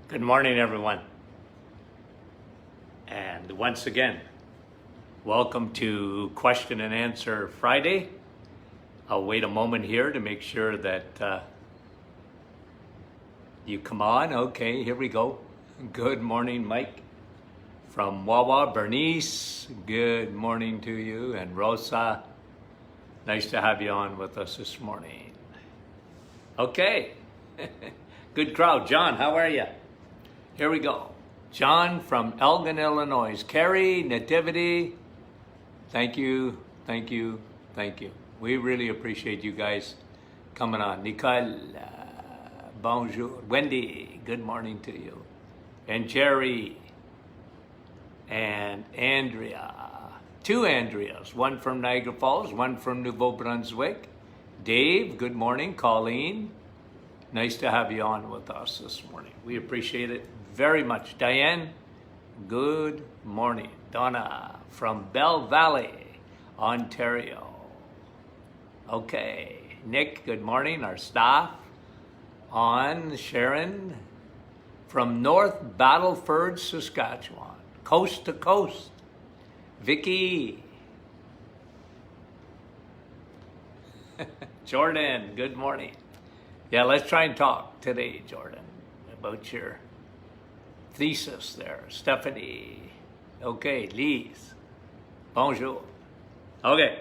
Good morning, everyone. And once again, welcome to Question and Answer Friday. I'll wait a moment here to make sure that you come on. Okay, here we go. Good morning, Mike. From Wawa, Bernice, good morning to you. And Rosa, nice to have you on with us this morning. Okay, good crowd. John, how are you? Here we go. John from Elgin, Illinois. Carrie, Nativity, thank you, thank you, thank you. We really appreciate you guys coming on. Nicole, bonjour. Wendy, good morning to you. And Jerry, and Andrea. Two Andreas, one from Niagara Falls, one from Nouveau Brunswick. Dave, good morning. Colleen, nice to have you on with us this morning. We appreciate it very much. Diane, good morning. Donna from Bell Valley, Ontario. Okay. Nick, good morning. Our staff on. Sharon from North Battleford, Saskatchewan, coast to coast. Vicky. Jordan, good morning. Yeah, let's try and talk today, Jordan, about your thesis there. Stephanie. Okay, Lise. Bonjour. Okay,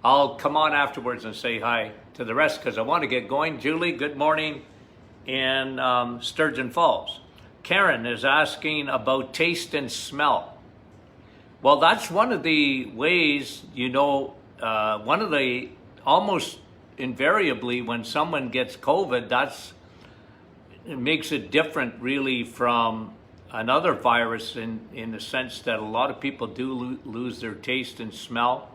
I'll come on afterwards and say hi to the rest because I want to get going. Julie, good morning in Sturgeon Falls. Karen is asking about taste and smell. Well, that's one of the ways, one of the almost invariably when someone gets COVID, it makes it different really from another virus in the sense that a lot of people do lose their taste and smell,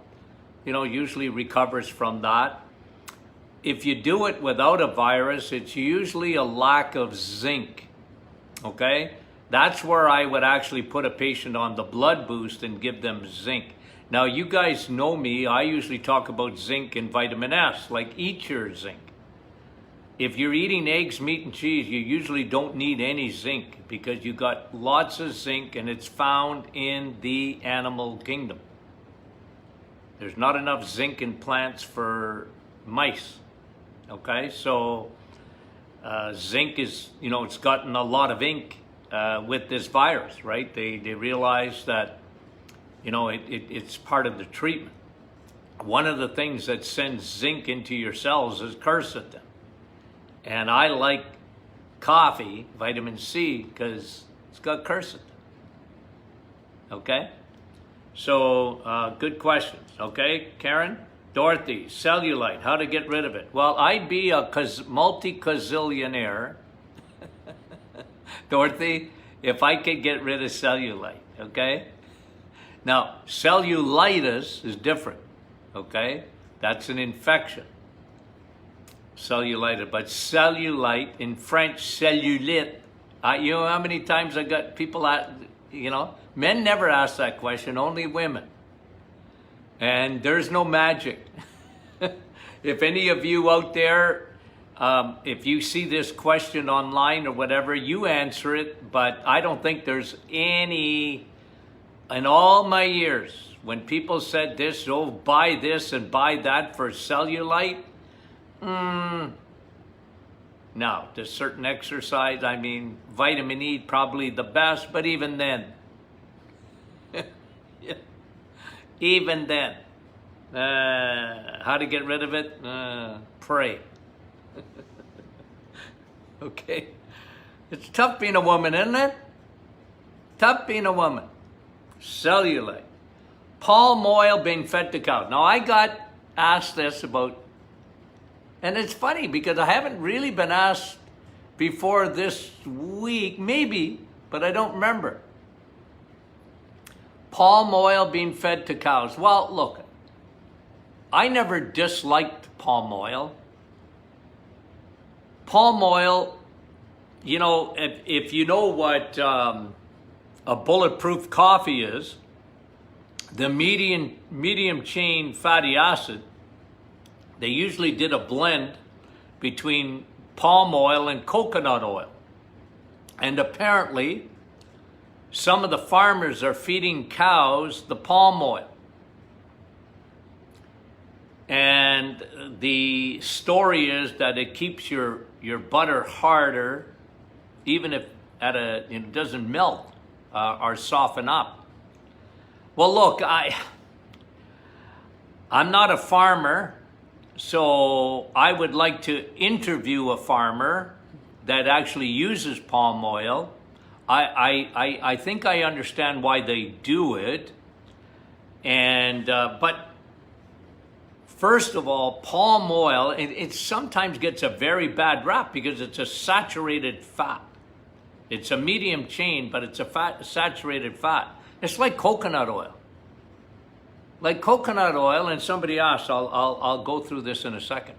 usually recovers from that. If you do it without a virus, it's usually a lack of zinc, okay? That's where I would actually put a patient on the blood boost and give them zinc. Now, you guys know me, I usually talk about zinc and vitamin S, like eat your zinc. If you're eating eggs, meat, and cheese, you usually don't need any zinc because you got lots of zinc and it's found in the animal kingdom. There's not enough zinc in plants for mice, okay? So zinc is, it's gotten a lot of ink with this virus, right? They realize that, it's part of the treatment. One of the things that sends zinc into your cells is quercetin. And I like coffee, vitamin C, because it's got quercetin. Okay? So, good questions. Okay, Karen? Dorothy, cellulite, how to get rid of it? Well, I'd be a multi-gazillionaire, Dorothy, if I could get rid of cellulite, okay? Now, cellulitis is different, okay? That's an infection. Cellulite, but cellulite in French, cellulite. You know how many times I got people men never ask that question, only women. And there's no magic. If any of you out there, if you see this question online or whatever, you answer it, but I don't think there's any, in all my years, when people said this, buy this and buy that for cellulite, no, there's certain exercise. Vitamin E probably the best, but even then, even then, how to get rid of it? Pray. Okay, it's tough being a woman, isn't it? Tough being a woman. Cellulite, palm oil being fed to cows. Now I got asked this about. And it's funny because I haven't really been asked before this week, maybe, but I don't remember. Palm oil being fed to cows. Well, look, I never disliked palm oil. Palm oil, if you know what a bulletproof coffee is, the medium chain fatty acid, they usually did a blend between palm oil and coconut oil. And apparently, some of the farmers are feeding cows the palm oil. And the story is that it keeps your butter harder, even if it doesn't melt or soften up. Well, look, I'm not a farmer, so I would like to interview a farmer that actually uses palm oil. I think I understand why they do it, and but first of all, palm oil, it sometimes gets a very bad rap because it's a saturated fat. It's a medium chain, but it's a saturated fat. It's like coconut oil. Like coconut oil, and somebody asked, I'll go through this in a second.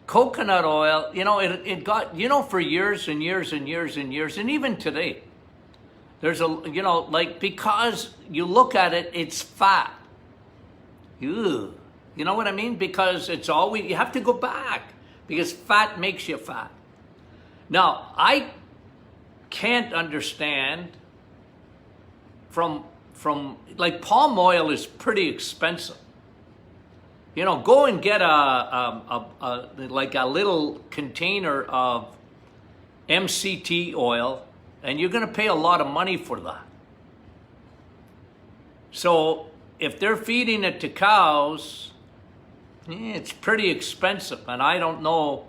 Coconut oil, it got, for years and years and years and years, and even today, there's because you look at it, it's fat. Ew. You know what I mean? Because it's always, you have to go back, because fat makes you fat. Now, I can't understand from like palm oil is pretty expensive. Go and get like a little container of MCT oil, and you're going to pay a lot of money for that. So if they're feeding it to cows, it's pretty expensive, and I don't know.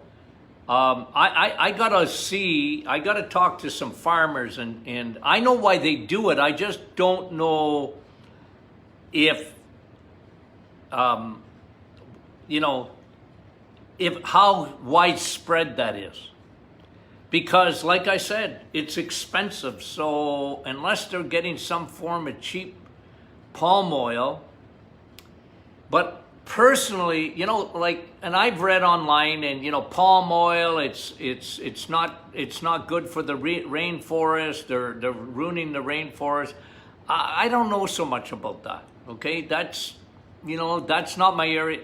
I gotta talk to some farmers, and I know why they do it. I just don't know if, if how widespread that is. Because like I said, it's expensive. So unless they're getting some form of cheap palm oil, but personally, and I've read online, and palm oil, it's not good for the rainforest. They're ruining the rainforest. I don't know so much about that. Okay, that's not my area.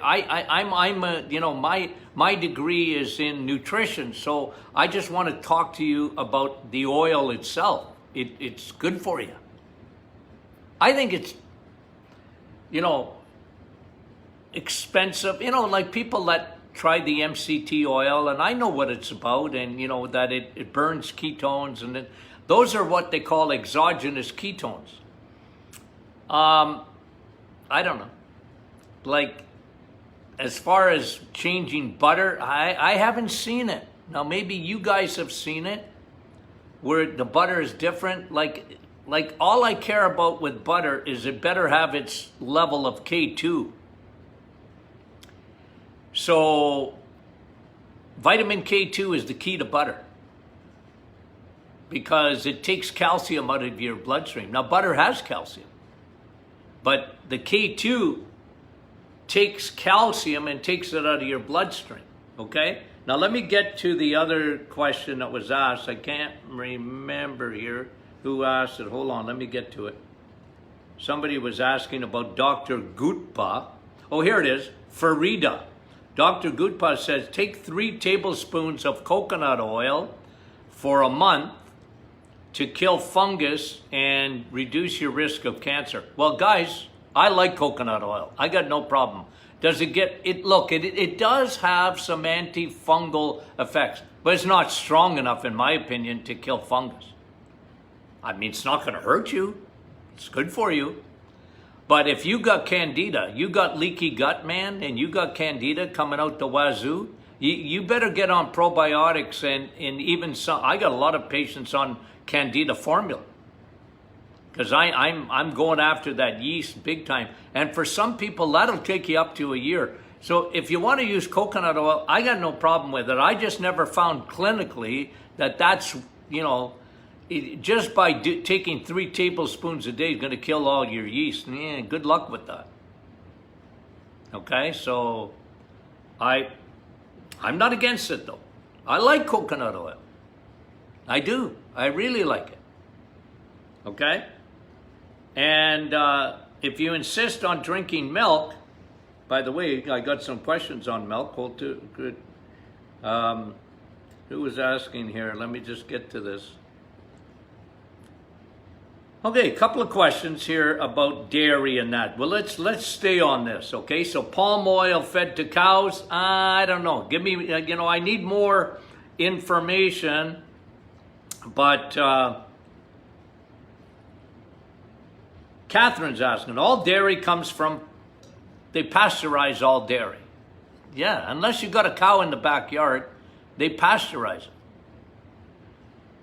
My degree is in nutrition, so I just want to talk to you about the oil itself. It's good for you. I think it's expensive, like people that try the MCT oil, and I know what it's about, and that it burns ketones, and those are what they call exogenous ketones. I don't know. Like, as far as changing butter, I haven't seen it. Now maybe you guys have seen it, where the butter is different. Like all I care about with butter is it better have its level of K2. So vitamin K2 is the key to butter, because it takes calcium out of your bloodstream. Now, butter has calcium, but the K2 takes calcium and takes it out of your bloodstream, okay? Now, let me get to the other question that was asked. I can't remember here who asked it. Hold on, let me get to it. Somebody was asking about Dr. Gutpa. Oh, here it is, Farida. Dr. Gutpa says, take 3 tablespoons of coconut oil for a month to kill fungus and reduce your risk of cancer. Well, guys, I like coconut oil. I got no problem. Does it get, look, it does have some antifungal effects, but it's not strong enough, in my opinion, to kill fungus. I mean, it's not gonna hurt you. It's good for you. But if you got candida, you got leaky gut, man, and you got candida coming out the wazoo, you better get on probiotics, and even some, I got a lot of patients on candida formula, because I'm going after that yeast big time. And for some people, that'll take you up to a year. So if you want to use coconut oil, I got no problem with it. I just never found clinically that that's, just by taking 3 tablespoons a day is going to kill all your yeast. Yeah, good luck with that. Okay, so I'm not against it, though. I like coconut oil. I do. I really like it. Okay? And if you insist on drinking milk, by the way, I got some questions on milk. Hold to good. Who was asking here? Let me just get to this. Okay, a couple of questions here about dairy and that. Well, let's stay on this, okay? So palm oil fed to cows, I don't know. Give me, I need more information, but Catherine's asking, all dairy comes from, they pasteurize all dairy. Yeah, unless you got a cow in the backyard, they pasteurize it.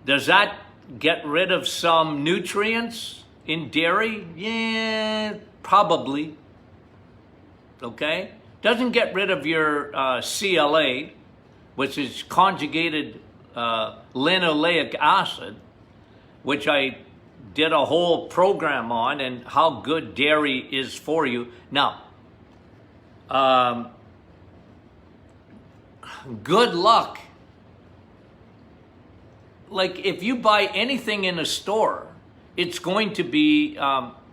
Does that get rid of some nutrients in dairy? Yeah, probably. Okay? Doesn't get rid of your CLA, which is conjugated linoleic acid, which I did a whole program on, and how good dairy is for you. Now, good luck. Like if you buy anything in a store, it's going to be,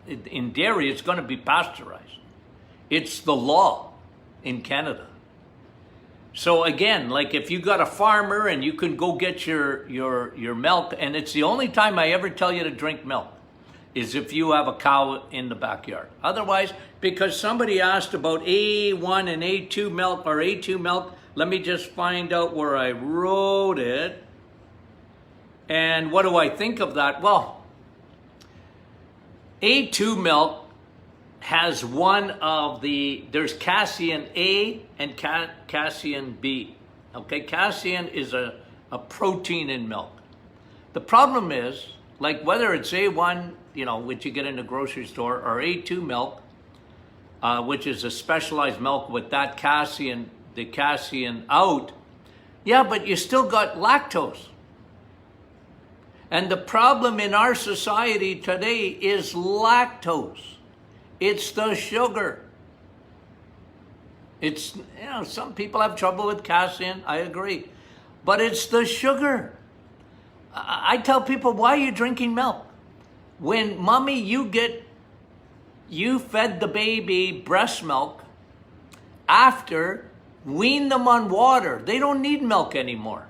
in dairy, it's going to be pasteurized. It's the law in Canada. So again, like if you got a farmer and you can go get your milk, and it's the only time I ever tell you to drink milk, is if you have a cow in the backyard. Otherwise, because somebody asked about A1 and A2 milk, or A2 milk, let me just find out where I wrote it. And what do I think of that? Well, A2 milk has one of there's casein A and casein B. Okay, casein is a protein in milk. The problem is, like whether it's A1, which you get in the grocery store, or A2 milk, which is a specialized milk with that casein, the casein out, yeah, but you still got lactose. And the problem in our society today is lactose. It's the sugar. It's, some people have trouble with casein, I agree. But it's the sugar. I tell people, why are you drinking milk? When mommy, you fed the baby breast milk, after, wean them on water. They don't need milk anymore.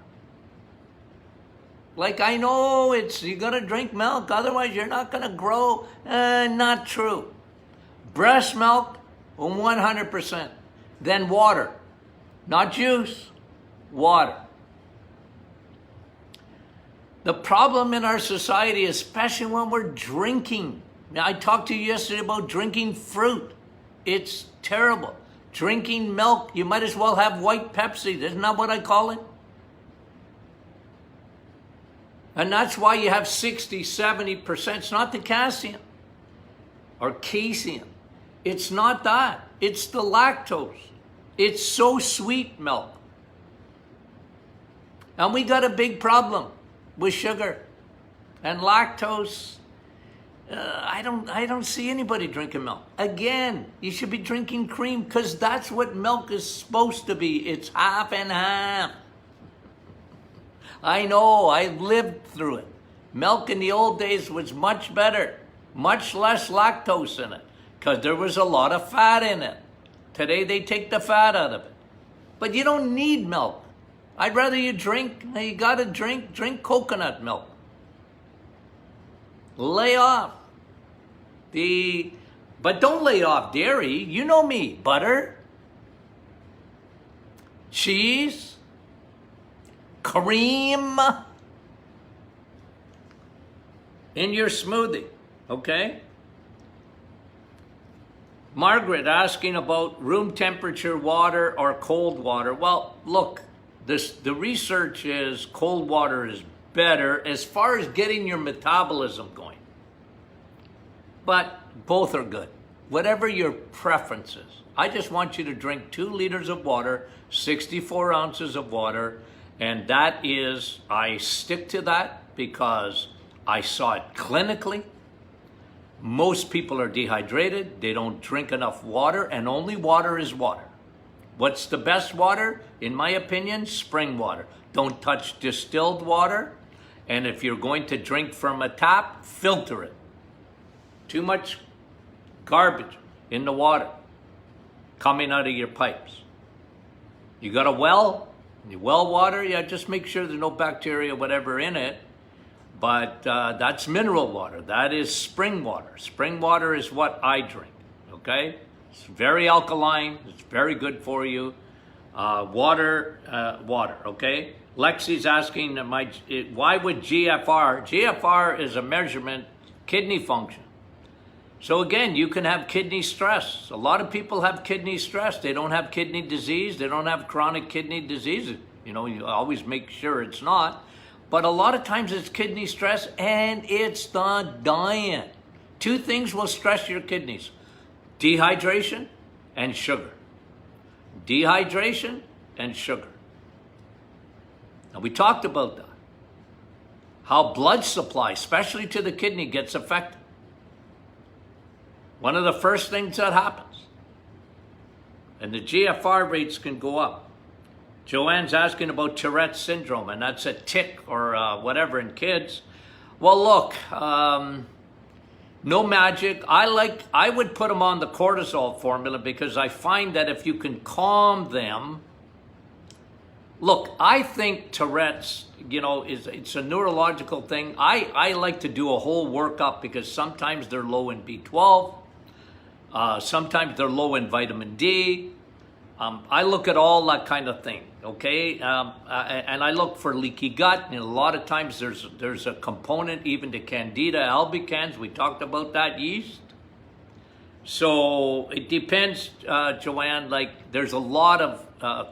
Like I know you gotta drink milk, otherwise you're not gonna grow. Not true. Breast milk, 100%. Then water. Not juice, water. The problem in our society, especially when we're drinking. Now, I talked to you yesterday about drinking fruit. It's terrible. Drinking milk, you might as well have white Pepsi. Isn't that what I call it? And that's why you have 60, 70%. It's not the casein or casein. It's not that. It's the lactose. It's so sweet milk. And we got a big problem with sugar and lactose. I don't see anybody drinking milk. Again, you should be drinking cream because that's what milk is supposed to be. It's half and half. I know, I lived through it. Milk in the old days was much better, much less lactose in it, because there was a lot of fat in it. Today they take the fat out of it. But you don't need milk. I'd rather you gotta drink coconut milk. Lay off but don't lay off dairy. You know me, butter, cheese, cream in your smoothie, okay? Margaret asking about room temperature water or cold water. Well, look, the research is cold water is better as far as getting your metabolism going. But both are good, whatever your preference is. I just want you to drink 2 liters of water, 64 ounces of water, and that is, I stick to that because I saw it clinically. Most people are dehydrated, they don't drink enough water, and only water is water. What's the best water? In my opinion, spring water. Don't touch distilled water, and if you're going to drink from a tap, filter it. Too much garbage in the water coming out of your pipes. You got a well? Your well water, yeah, just make sure there's no bacteria, whatever in it. But that's mineral water. That is spring water. Spring water is what I drink, okay? It's very alkaline. It's very good for you. Water, okay? Lexi's asking, why would GFR? GFR is a measurement, kidney function. So again, you can have kidney stress. A lot of people have kidney stress. They don't have kidney disease. They don't have chronic kidney disease. You know, you always make sure it's not. But a lot of times it's kidney stress, and it's the diet. Two things will stress your kidneys: dehydration and sugar. Dehydration and sugar. Now, we talked about that. How blood supply, especially to the kidney, gets affected. One of the first things that happens. And the GFR rates can go up. Joanne's asking about Tourette's syndrome, and that's a tic or whatever in kids. Well, look, no magic. I would put them on the cortisol formula because I find that if you can calm them. Look, I think Tourette's, you know, it's a neurological thing. I like to do a whole workup because sometimes they're low in B12. Sometimes they're low in vitamin D. I look at all that kind of thing, okay? And I look for leaky gut. And a lot of times there's a component even to Candida albicans. We talked about that yeast. So it depends, Joanne. Like there's a lot of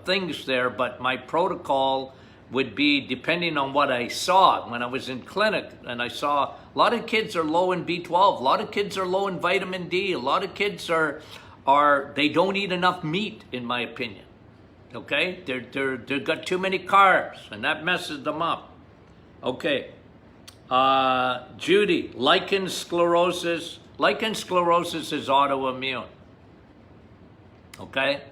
things there, but my protocol would be depending on what I saw when I was in clinic, and I saw a lot of kids are low in B12, a lot of kids are low in vitamin D, a lot of kids are they don't eat enough meat, in my opinion. Okay, they've got too many carbs, and that messes them up. Okay, Judy, lichen sclerosis. Lichen sclerosis is autoimmune. Okay,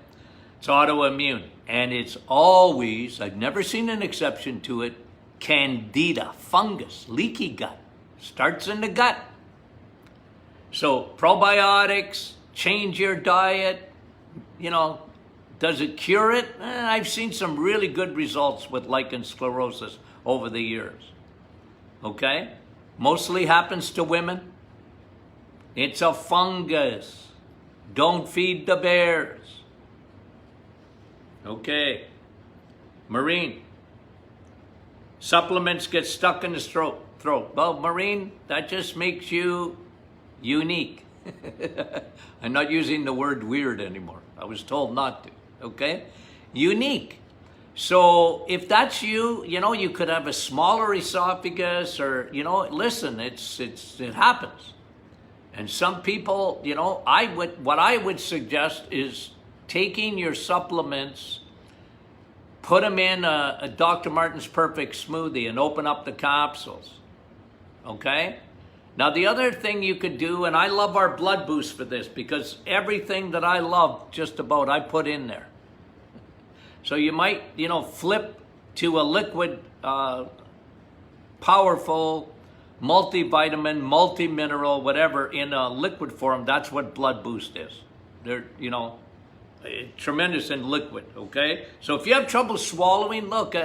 it's autoimmune, and it's always, I've never seen an exception to it, Candida, fungus, leaky gut. Starts in the gut. So probiotics, change your diet, you know, does it cure it? I've seen some really good results with lichen sclerosis over the years. Okay? Mostly happens to women. It's a fungus. Don't feed the bears. Okay. Maureen. Supplements get stuck in the throat. Well, Maureen, that just makes you unique. I'm not using the word weird anymore. I was told not to, okay? Unique. So if that's you, you know, you could have a smaller esophagus or, you know, listen, it happens. And some people, you know, what I would suggest is taking your supplements, put them in a Dr. Martin's Perfect Smoothie and open up the capsules, okay? Now, the other thing you could do, and I love our blood boost for this because everything that I love just about I put in there. So you might, you know, flip to a liquid, powerful, multivitamin, multi-mineral, whatever, in a liquid form. That's what blood boost is. They're, you know, tremendous in liquid, okay? So if you have trouble swallowing, look,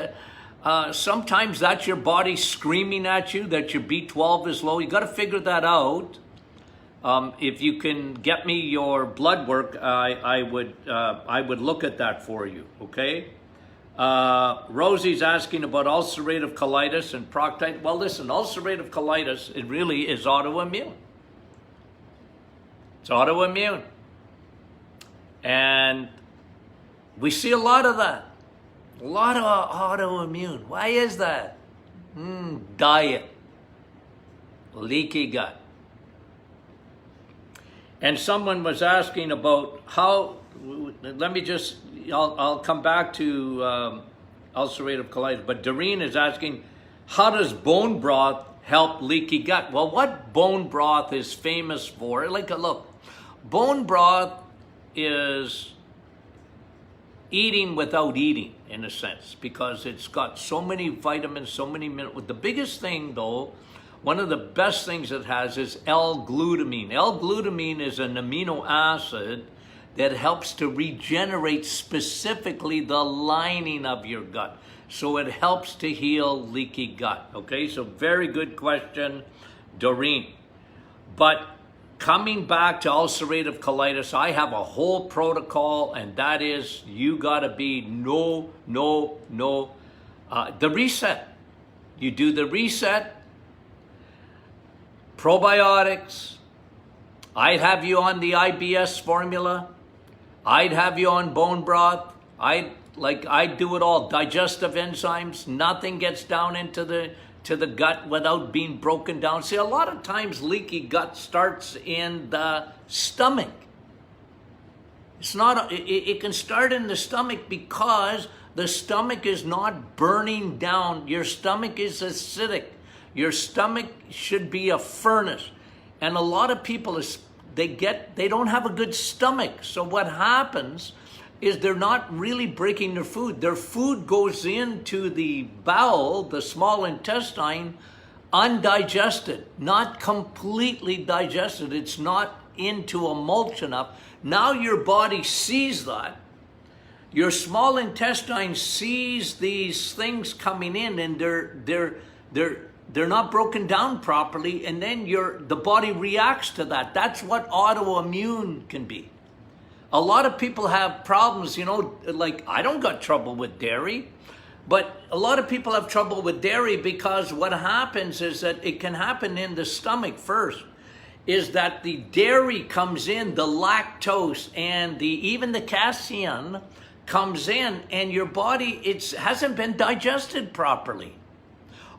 sometimes that's your body screaming at you that your B12 is low. You got to figure that out. If you can get me your blood work, I would look at that for you. Okay. Rosie's asking about ulcerative colitis and proctitis. Well, listen, ulcerative colitis, it really is autoimmune. It's autoimmune, and we see a lot of that. A lot of autoimmune. Why is that? Diet. Leaky gut. And someone was asking about how, I'll come back to ulcerative colitis, but Doreen is asking, how does bone broth help leaky gut? Well, what bone broth is famous for? Look, bone broth is eating without eating, in a sense, because it's got so many vitamins, so many minerals. The biggest thing, though, one of the best things it has is L-glutamine. L-glutamine is an amino acid that helps to regenerate specifically the lining of your gut. so it helps to heal leaky gut. Okay, so very good question, Doreen. But coming back to ulcerative colitis, I have a whole protocol, and that is you got to be the reset. You do the reset, probiotics. I'd have you on the IBS formula. I'd have you on bone broth. I do it all. Digestive enzymes. Nothing gets down into the gut without being broken down. See, a lot of times leaky gut starts in the stomach. It's not. It can start in the stomach because the stomach is not burning down. Your stomach is acidic. Your stomach should be a furnace. And a lot of people, they don't have a good stomach. So what happens is they're not really breaking their food. Their food goes into the bowel, the small intestine, undigested, not completely digested. It's not into a mulch enough. Now your body sees that. Your small intestine sees these things coming in, and they're not broken down properly, and then the body reacts to that. That's what autoimmune can be. A lot of people have problems, like I don't got trouble with dairy, but a lot of people have trouble with dairy because what happens is that it can happen in the stomach first, is that the dairy comes in, the lactose and even the casein comes in, and your body, it hasn't been digested properly.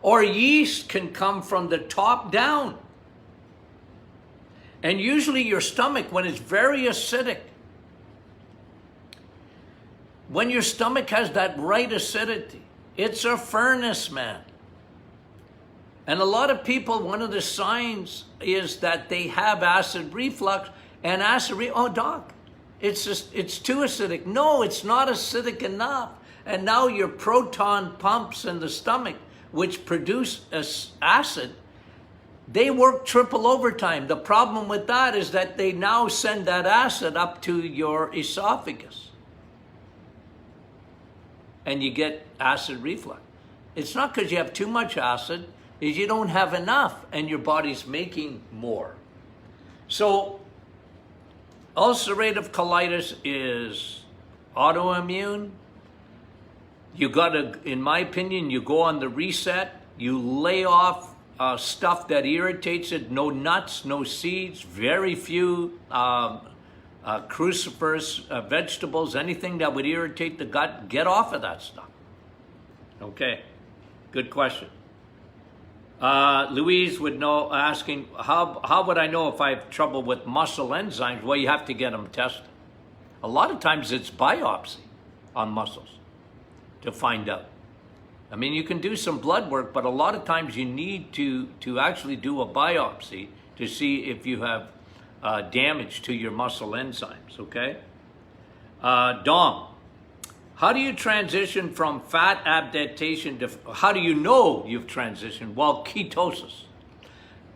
Or yeast can come from the top down. And usually your stomach, when it's very acidic, when your stomach has that right acidity, it's a furnace, man. And a lot of people, one of the signs is that they have acid reflux, and oh doc, it's too acidic. No, it's not acidic enough. And now your proton pumps in the stomach, which produce acid, they work triple overtime. The problem with that is that they now send that acid up to your esophagus. And you get acid reflux. It's not because you have too much acid, is you don't have enough and your body's making more. So ulcerative colitis is autoimmune. You gotta, in my opinion, you go on the reset, you lay off stuff that irritates it, no nuts, no seeds, very few cruciferous vegetables, anything that would irritate the gut, get off of that stuff. Okay, good question. Louise would know, asking, how would I know if I have trouble with muscle enzymes? Well, you have to get them tested. A lot of times it's biopsy on muscles to find out. I mean, you can do some blood work, but a lot of times you need to actually do a biopsy to see if you have damage to your muscle enzymes, okay? Dom, how do you transition from fat adaptation to, how do you know you've transitioned? Well, ketosis.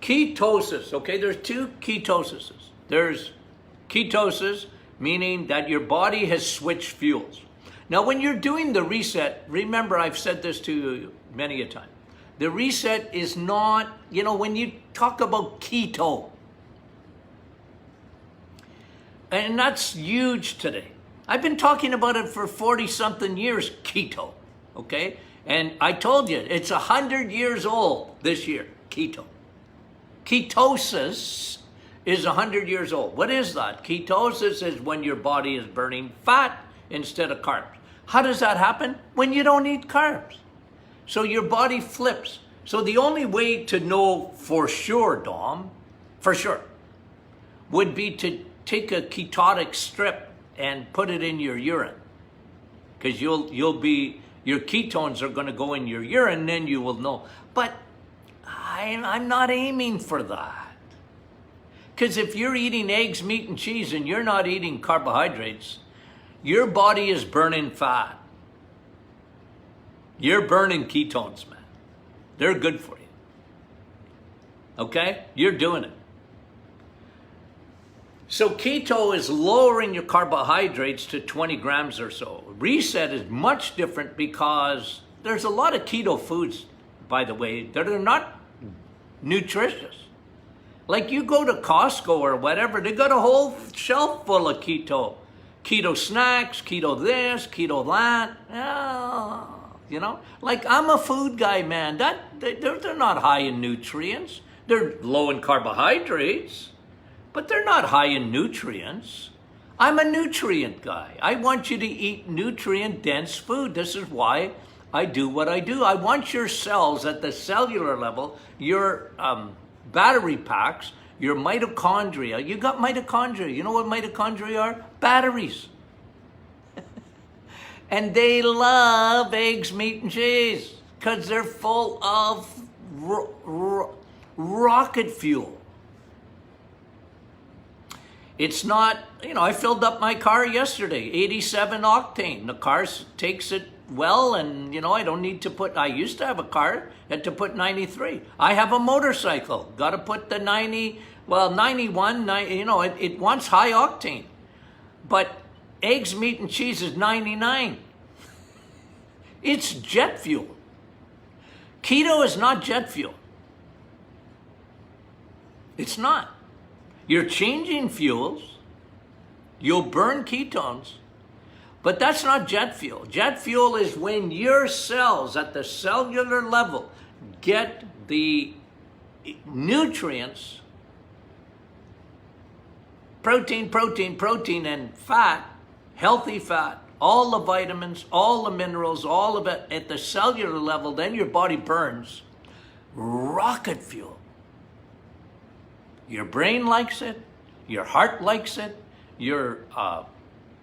Ketosis, okay, there's two ketoses. There's ketosis, meaning that your body has switched fuels. Now, when you're doing the reset, remember I've said this to you many a time. The reset is not, when you talk about keto, and that's huge today. I've been talking about it for 40-something years, keto, okay? And I told you, it's 100 years old this year, keto. Ketosis is 100 years old. What is that? Ketosis is when your body is burning fat instead of carbs. How does that happen? When you don't eat carbs. So your body flips. So the only way to know for sure, Dom, for sure, would be to take a ketotic strip and put it in your urine. Because your ketones are going to go in your urine, then you will know. But I'm not aiming for that. Because if you're eating eggs, meat, and cheese and you're not eating carbohydrates, your body is burning fat. You're burning ketones, man. They're good for you. Okay? You're doing it. So keto is lowering your carbohydrates to 20 grams or so. Reset is much different because there's a lot of keto foods, by the way, that are not nutritious. Like you go to Costco or whatever, they got a whole shelf full of keto snacks, keto this, keto that. Oh, you know, like I'm a food guy, man. They're not high in nutrients. They're low in carbohydrates, but they're not high in nutrients. I'm a nutrient guy. I want you to eat nutrient-dense food. This is why I do what I do. I want your cells at the cellular level, your battery packs, your mitochondria. You got mitochondria. You know what mitochondria are? Batteries. And they love eggs, meat, and cheese because they're full of rocket fuel. It's not, you know, I filled up my car yesterday, 87 octane. The car takes it well, and, you know, I don't need to put, I used to have a car, had to put 93. I have a motorcycle, got to put the 91, you know, it wants high octane. But eggs, meat, and cheese is 99. It's jet fuel. Keto is not jet fuel. It's not. You're changing fuels, you'll burn ketones, but that's not jet fuel. Jet fuel is when your cells at the cellular level get the nutrients, protein, and fat, healthy fat, all the vitamins, all the minerals, all of it at the cellular level, then your body burns rocket fuel. Your brain likes it, your heart likes it, your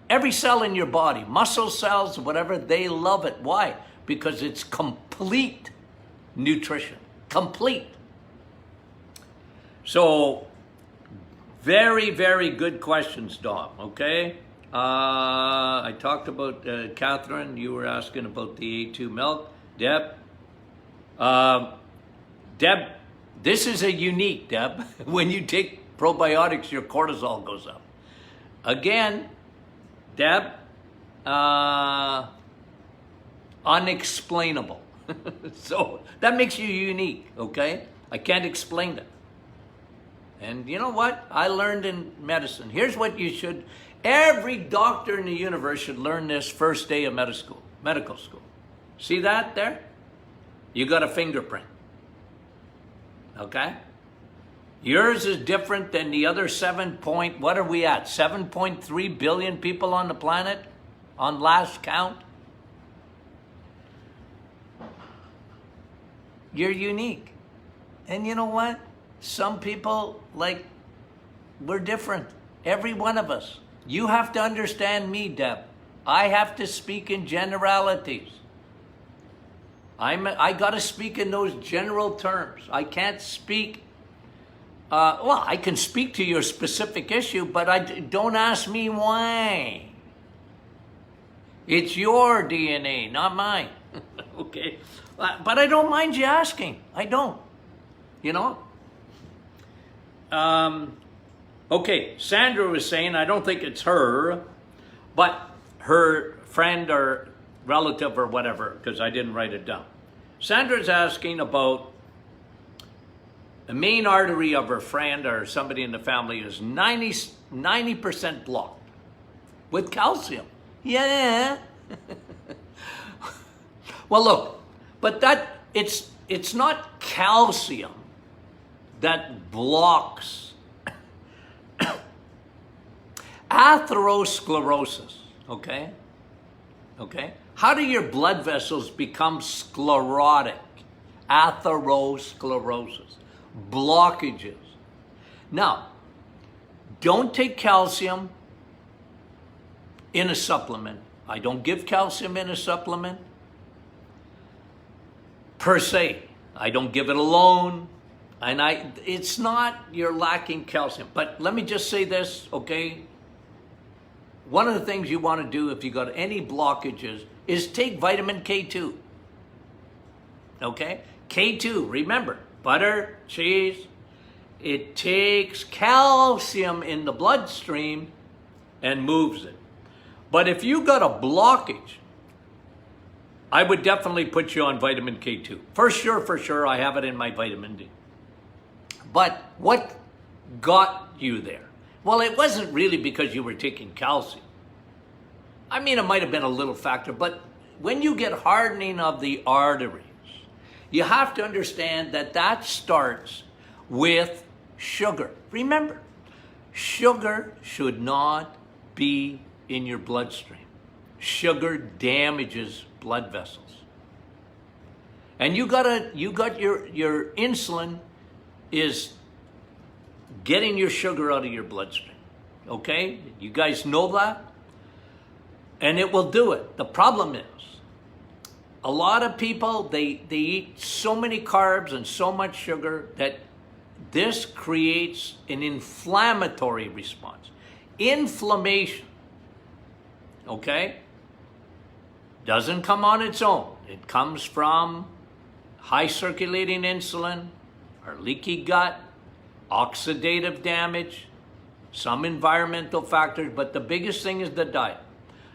every cell in your body, muscle cells, whatever, they love it. Why? Because it's complete nutrition. Complete. So, very, very good questions, Dom, okay? I talked about Catherine. You were asking about the A2 milk. Deb, this is a unique, Deb. When you take probiotics, your cortisol goes up. Again, Deb, unexplainable. So that makes you unique, okay? I can't explain it. And you know what? I learned in medicine. Here's what you should, every doctor in the universe should learn this first day of medical school. See that there? You got a fingerprint. Okay? Yours is different than the other what are we at? 7.3 billion people on the planet on last count? You're unique. And you know what? Some people, like, we're different. Every one of us. You have to understand me, Deb. I have to speak in generalities. I got to speak in those general terms. I can't speak, I can speak to your specific issue, but don't ask me why. It's your DNA, not mine. Okay? But I don't mind you asking. I don't. You know? Okay, Sandra was saying, I don't think it's her, but her friend or relative or whatever, because I didn't write it down. Sandra's asking about the main artery of her friend or somebody in the family is 90% blocked with calcium. Yeah. Well, look, but it's not calcium that blocks atherosclerosis, okay? Okay? How do your blood vessels become sclerotic? Atherosclerosis. Blockages. Now, don't take calcium in a supplement. I don't give calcium in a supplement per se. I don't give it alone. And it's not you're lacking calcium. But let me just say this, okay? One of the things you want to do if you got any blockages is take vitamin K2. Okay? K2, remember, butter, cheese, it takes calcium in the bloodstream and moves it. But if you got a blockage, I would definitely put you on vitamin K2. For sure, I have it in my vitamin D. But what got you there? Well, it wasn't really because you were taking calcium. I mean, it might have been a little factor, but when you get hardening of the arteries, you have to understand that that starts with sugar. Remember, sugar should not be in your bloodstream. Sugar damages blood vessels. And you got your insulin is getting your sugar out of your bloodstream. Okay? You guys know that? And it will do it. The problem is, a lot of people, they eat so many carbs and so much sugar that this creates an inflammatory response. Inflammation, okay, doesn't come on its own. It comes from high circulating insulin, or leaky gut, oxidative damage, some environmental factors, but the biggest thing is the diet.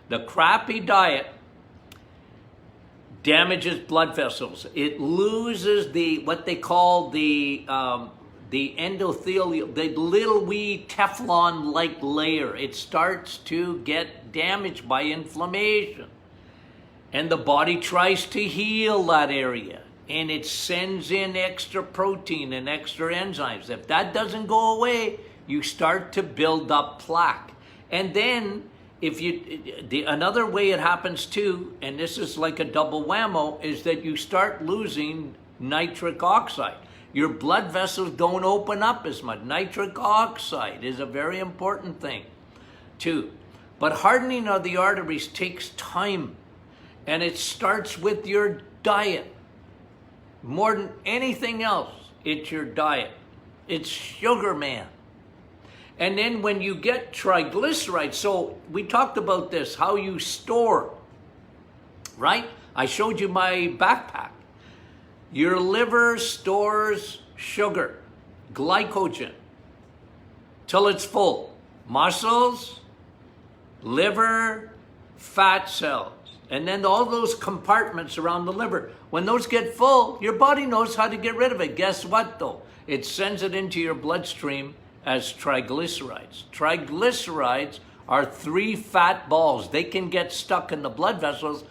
The crappy diet damages blood vessels. It loses what they call the endothelial, the little wee Teflon-like layer. It starts to get damaged by inflammation. And the body tries to heal that area. And it sends in extra protein and extra enzymes. If that doesn't go away, you start to build up plaque. And then, another way it happens too, and this is like a double whammo, is that you start losing nitric oxide. Your blood vessels don't open up as much. Nitric oxide is a very important thing too. But hardening of the arteries takes time, and it starts with your diet. More than anything else, it's your diet. It's sugar, man. And then when you get triglycerides, so we talked about this, how you store, right? I showed you my backpack. Your liver stores sugar, glycogen, till it's full. Muscles, liver, fat cells, and then all those compartments around the liver. When those get full, your body knows how to get rid of it. Guess what though? It sends it into your bloodstream as triglycerides. Triglycerides are 3 fat balls. They can get stuck in the blood vessels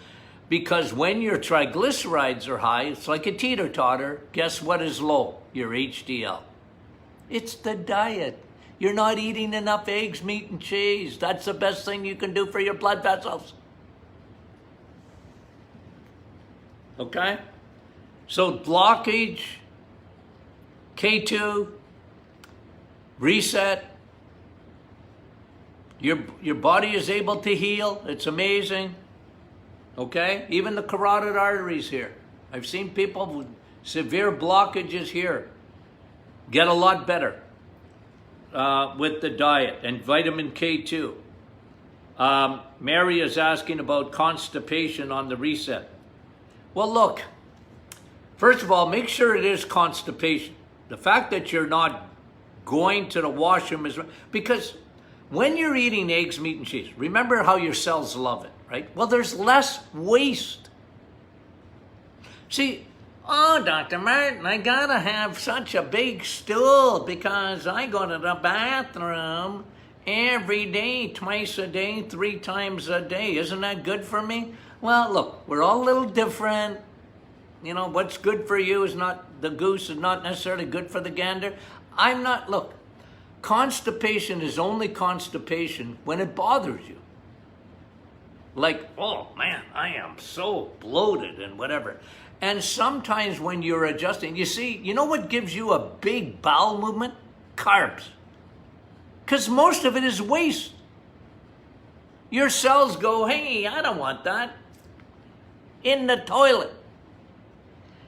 because when your triglycerides are high, it's like a teeter-totter. Guess what is low? Your HDL. It's the diet. You're not eating enough eggs, meat, and cheese. That's the best thing you can do for your blood vessels. Okay? So blockage, K2, reset. Your body is able to heal. It's amazing. Okay? Even the carotid arteries here. I've seen people with severe blockages here get a lot better with the diet and vitamin K2. Mary is asking about constipation on the reset. Well, look, first of all, make sure it is constipation. The fact that you're not going to the washroom is because when you're eating eggs, meat, and cheese, remember how your cells love it, right? Well, there's less waste. See, oh, Dr. Martin, I gotta have such a big stool because I go to the bathroom every day, twice a day, 3 times a day. Isn't that good for me? Well, look, we're all a little different. You know, what's good for you is not, the goose is not necessarily good for the gander. Look, constipation is only constipation when it bothers you. Like, oh man, I am so bloated and whatever. And sometimes when you're adjusting, you see, you know what gives you a big bowel movement? Carbs. Because most of it is waste. Your cells go, hey, I don't want that. In the toilet.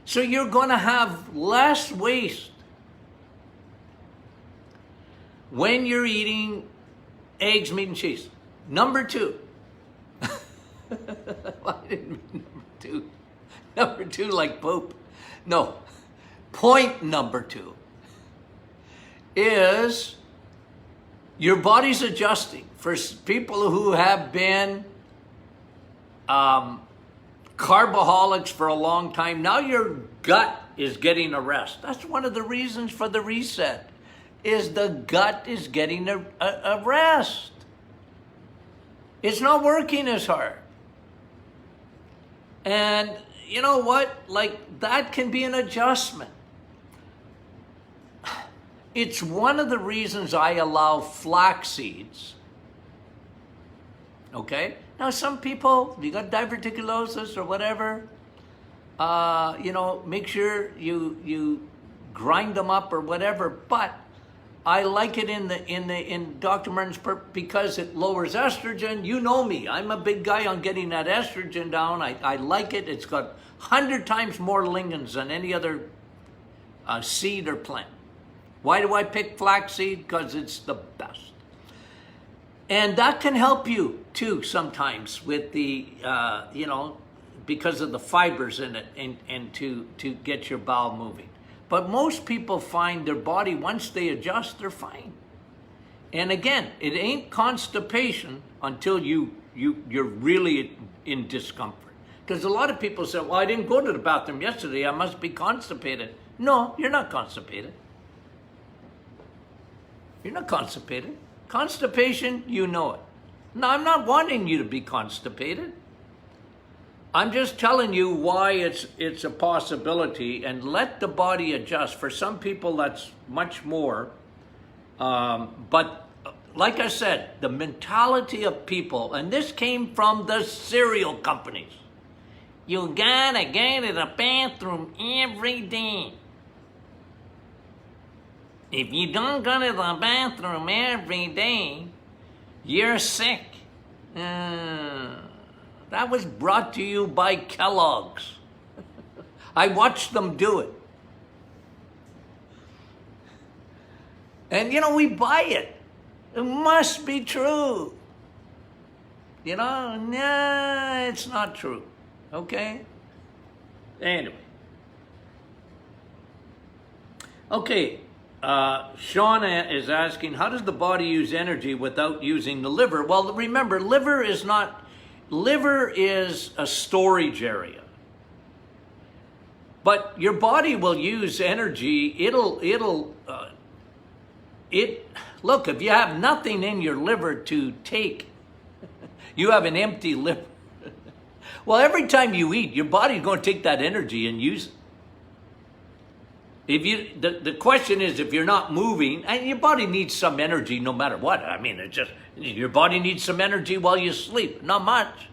So you're going to have less waste when you're eating eggs, meat, and cheese. Number 2. I didn't mean number 2. Number 2 like poop. No. Point number 2 is your body's adjusting. For people who have been carboholics for a long time. Now your gut is getting a rest. That's one of the reasons for the reset, is the gut is getting a rest. It's not working as hard. And you know what? Like, that can be an adjustment. It's one of the reasons I allow flax seeds. Okay? Now, some people, you got diverticulosis or whatever, make sure you grind them up or whatever. But I like it in Dr. Martin's because it lowers estrogen. You know me. I'm a big guy on getting that estrogen down. I like it. It's got 100 times more lignans than any other seed or plant. Why do I pick flaxseed? Because it's the best. And that can help you too sometimes with the, because of the fibers in it and to get your bowel moving. But most people find their body, once they adjust, they're fine. And again, it ain't constipation until you're really in discomfort. Because a lot of people say, well, I didn't go to the bathroom yesterday, I must be constipated. No, you're not constipated. You're not constipated. Constipation, you know it. No, I'm not wanting you to be constipated. I'm just telling you why it's a possibility, and let the body adjust. For some people, that's much more. But like I said, the mentality of people, and this came from the cereal companies. You gotta go to the bathroom every day. If you don't go to the bathroom every day, you're sick. That was brought to you by Kellogg's. I watched them do it. And we buy it. It must be true. Nah, it's not true. Okay? Anyway. Okay. Shauna is asking, how does the body use energy without using the liver? Well, remember, liver is a storage area. But your body will use energy. Look, if you have nothing in your liver to take, you have an empty liver. Well, every time you eat, your body's going to take that energy and use it. The question is, if you're not moving, and your body needs some energy no matter what. I mean, it's just, your body needs some energy while you sleep. Not much.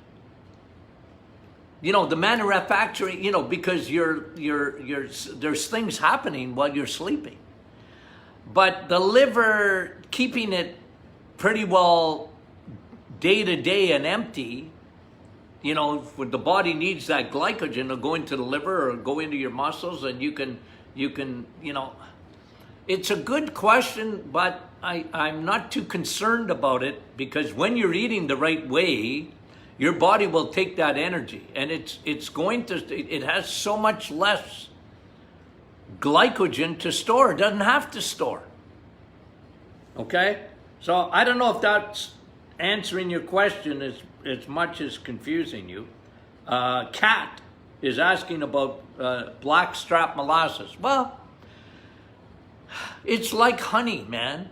The manufacturing, because there's things happening while you're sleeping. But the liver, keeping it pretty well day to day and empty, when the body needs that glycogen to go into the liver or go into your muscles, and you can, it's a good question, but I'm not too concerned about it, because when you're eating the right way, your body will take that energy, and it has so much less glycogen to store. It doesn't have to store. Okay? So I don't know if that's answering your question as much as confusing you. Kat is asking about blackstrap molasses. Well, it's like honey, man.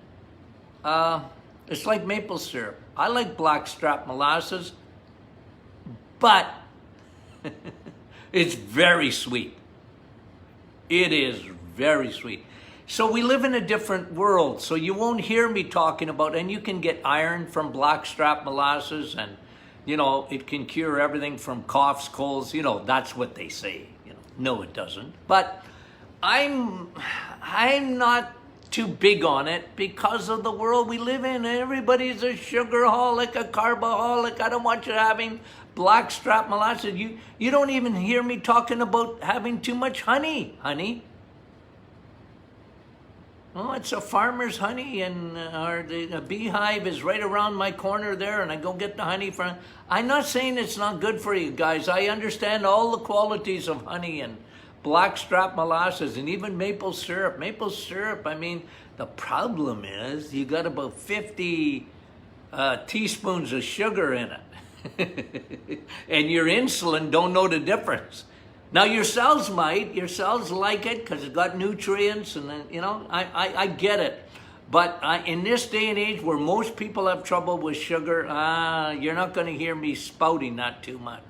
It's like maple syrup. I like blackstrap molasses, but it's very sweet. It is very sweet. So we live in a different world, so you won't hear me talking about, and you can get iron from blackstrap molasses, and it can cure everything from coughs, colds, that's what they say. No, it doesn't. But I'm not too big on it because of the world we live in. Everybody's a sugarholic, a carboholic. I don't want you having blackstrap molasses. You don't even hear me talking about having too much honey. Oh, it's a farmer's honey, and the beehive is right around my corner there, and I go get the honey from. I'm not saying it's not good for you guys. I understand all the qualities of honey and blackstrap molasses and even maple syrup. Maple syrup, I mean, the problem is you got about 50 teaspoons of sugar in it. And your insulin don't know the difference. Now your cells like it because it's got nutrients, and then, I get it. But in this day and age where most people have trouble with sugar, you're not going to hear me spouting that too much.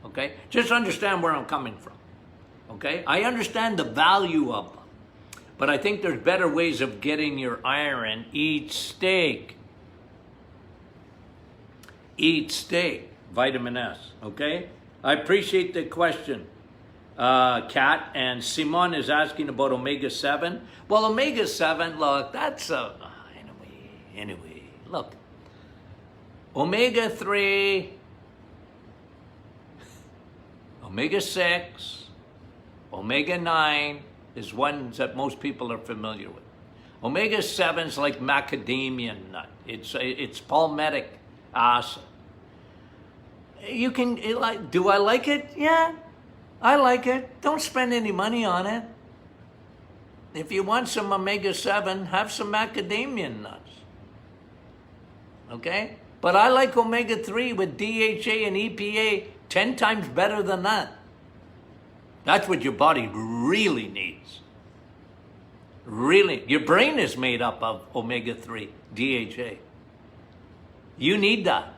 Okay? Just understand where I'm coming from. Okay? I understand the value of them. But I think there's better ways of getting your iron. Eat steak. Eat steak. Vitamin S. Okay? I appreciate the question, Kat. And Simon is asking about omega-7. Well, omega-7, look, that's anyway, look. Omega-3, omega-6, omega-9 is ones that most people are familiar with. Omega-7 is like macadamia nut. It's palmitic acid. You can, do I like it? Yeah, I like it. Don't spend any money on it. If you want some omega-7, have some macadamia nuts. Okay? But I like omega-3 with DHA and EPA 10 times better than that. That's what your body really needs. Really. Your brain is made up of omega-3, DHA. You need that.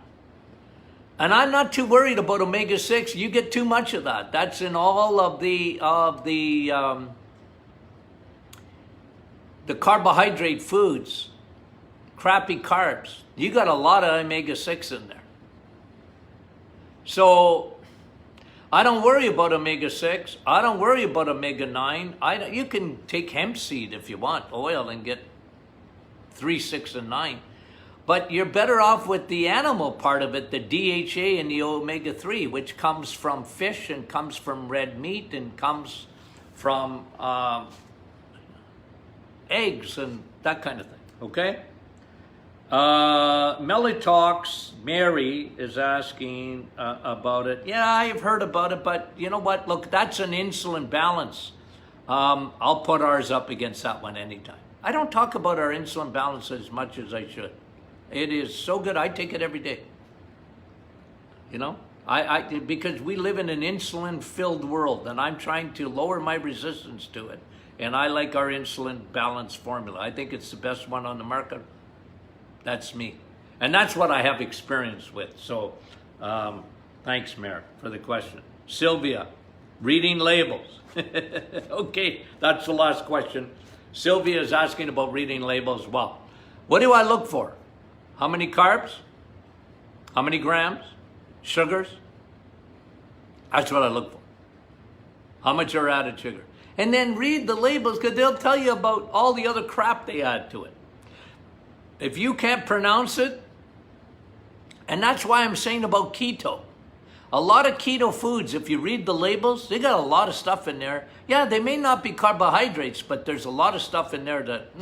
And I'm not too worried about omega-6. You get too much of that. That's in all of the carbohydrate foods, crappy carbs. You got a lot of omega-6 in there. So I don't worry about omega-6. I don't worry about omega-9. You can take hemp seed if you want, oil, and get 3, 6, and 9. But you're better off with the animal part of it, the DHA and the omega-3, which comes from fish and comes from red meat and comes from eggs and that kind of thing, okay? Melitox, Mary is asking about it. Yeah, I've heard about it, but you know what? Look, that's an insulin balance. I'll put ours up against that one anytime. I don't talk about our insulin balance as much as I should. It is so good. I take it every day. You know, because we live in an insulin-filled world, and I'm trying to lower my resistance to it. And I like our insulin balance formula. I think it's the best one on the market. That's me. And that's what I have experience with. So thanks, Mayor, for the question. Sylvia, reading labels. Okay, that's the last question. Sylvia is asking about reading labels. Well, what do I look for? How many carbs? How many grams? Sugars? That's what I look for. How much are added sugar? And then read the labels, because they'll tell you about all the other crap they add to it. If you can't pronounce it, and that's why I'm saying about keto. A lot of keto foods, if you read the labels, they got a lot of stuff in there. Yeah, they may not be carbohydrates, but there's a lot of stuff in there that,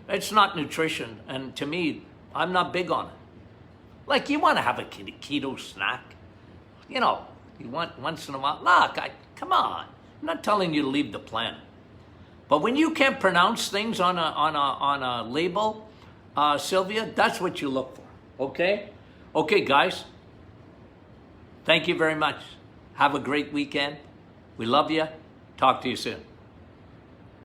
it's not nutrition. And to me, I'm not big on it. Like, you want to have a keto snack. You know, you want once in a while. Look, come on. I'm not telling you to leave the planet. But when you can't pronounce things on a label, Sylvia, that's what you look for. Okay? Okay, guys. Thank you very much. Have a great weekend. We love you. Talk to you soon.